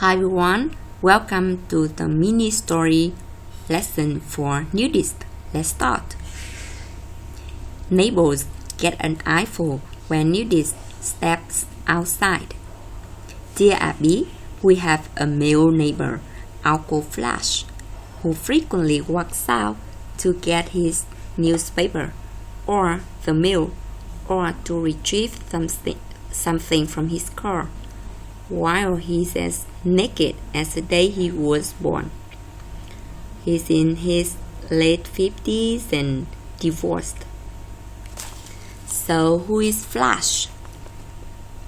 Hi everyone, welcome to the mini story lesson for nudists. Let's start. Neighbors get an eyeful when nudist steps outside. Dear Abby, we have a male neighbor, Uncle Flash, who frequently walks out to get his newspaper or the mail or to retrieve something from his car, while he's as naked as the day he was born. He's in his late 50s and divorced. So who is Flash?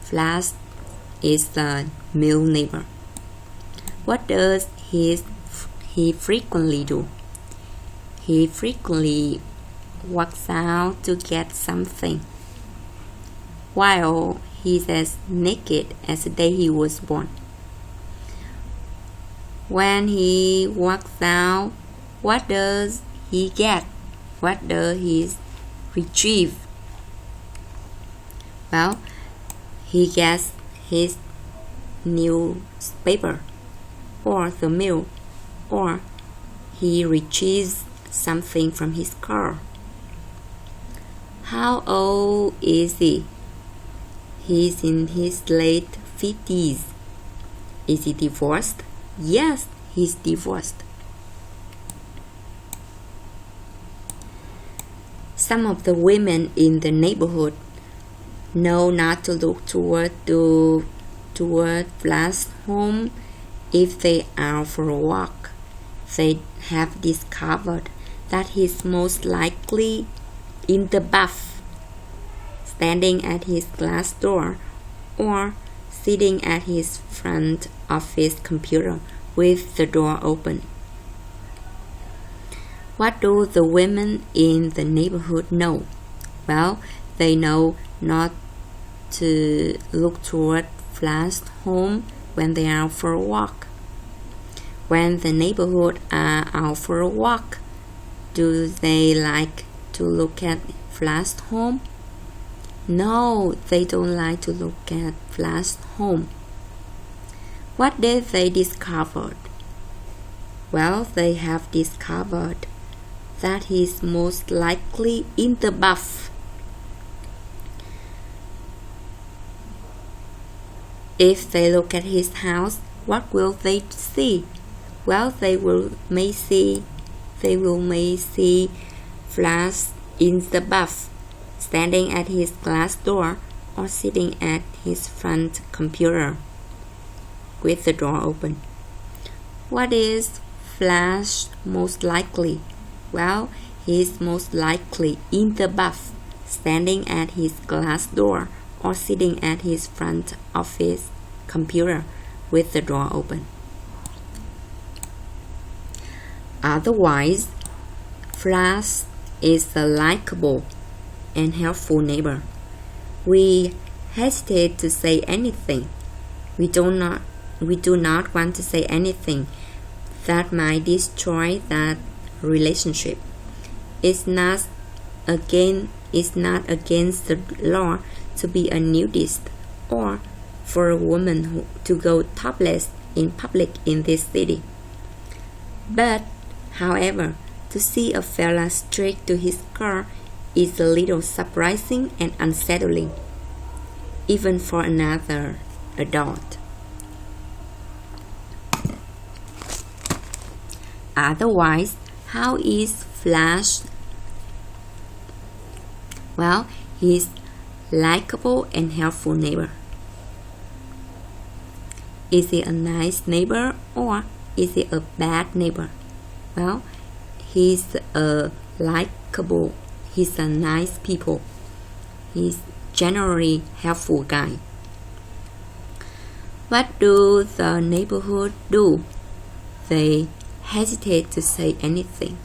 Flash is the male neighbor. What does he frequently do? He frequently walks out to get something, while he's as naked as the day he was born. When he walks out, what does he get? What does he retrieve? Well, he gets his newspaper or the mail, or he retrieves something from his car. How old is he? He's in his late 50s. Is he divorced? Yes, he's divorced. Some of the women in the neighborhood know not to look toward Flash's home if they are for a walk. They have discovered that he's most likely in the bath, standing at his glass door, or sitting at his front office computer with the door open. What do the women in the neighborhood know? Well, they know not to look toward Flash's home when they are out for a walk. When the neighborhood are out for a walk, do they like to look at Flash's home? No, they don't like to look at Flash's home. What did they discover? Well, they have discovered that he's most likely in the bath. If they look at his house, what will they see? Well, they may see Flash in the bath, standing at his glass door, or sitting at his front computer with the door open. What is Flash most likely? Well, he's most likely in the bath, standing at his glass door, or sitting at his front office computer with the door open. Otherwise, Flash is a likable and helpful neighbor. We hesitate to say anything. We do not want to say anything that might destroy that relationship. It's not against the law to be a nudist or for a woman to go topless in public in this city. But, however, to see a fella straight to his car is a little surprising and unsettling, even for another adult. Otherwise, how is Flash? Well, he's likable and helpful neighbor. Is he a nice neighbor or is he a bad neighbor? Well, he's a likable. He's a nice people. He's generally helpful guy. What do the neighborhood do? They hesitate to say anything.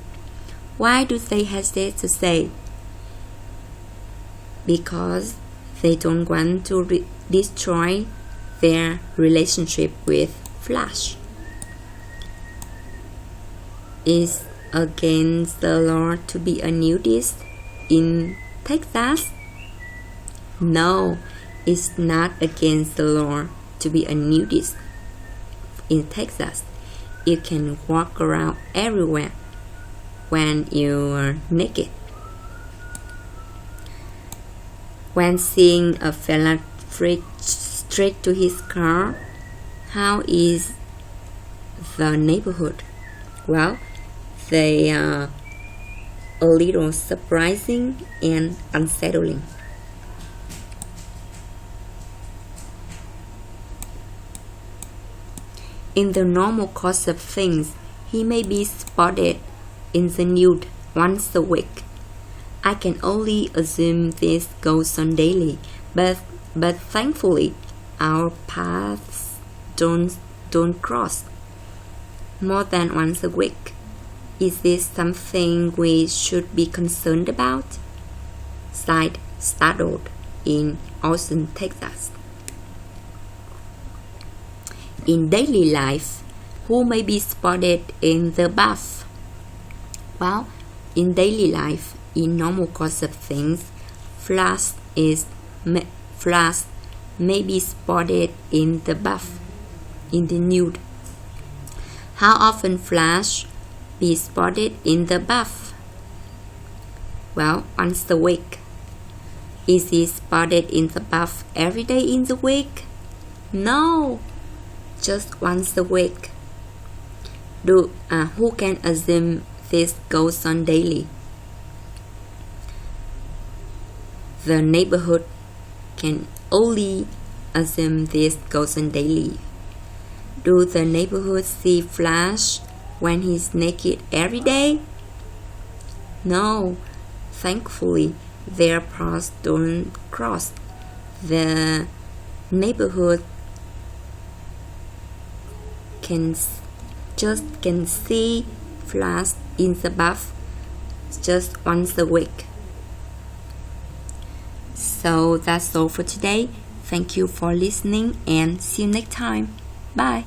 Why do they hesitate to say? Because they don't want to destroy their relationship with Flash. Is against the law to be a nudist in Texas? No, it's not against the law to be a nudist. in Texas, you can walk around everywhere when you're naked. When seeing a fella straight to his car, how is the neighborhood? Well, they are a little surprising and unsettling. In the normal course of things, he may be spotted in the nude once a week. I can only assume this goes on daily, but thankfully our paths don't cross more than once a week. Is this something we should be concerned about? Sighed startled in Austin, Texas. In daily life, who may be spotted in the bath? Well, in daily life, in normal course of things, Flash may be spotted in the bath, in the nude. How often Flash be spotted in the bath? Well, once a week. Is he spotted in the bath every day in the week? No, just once a week. Who can assume this goes on daily? The neighborhood can only assume this goes on daily. Do the neighborhood see Flash when he's naked every day? No, thankfully their paths don't cross. The neighborhood can see Flash in the bath just once a week. So that's all for today. Thank you for listening and see you next time. Bye.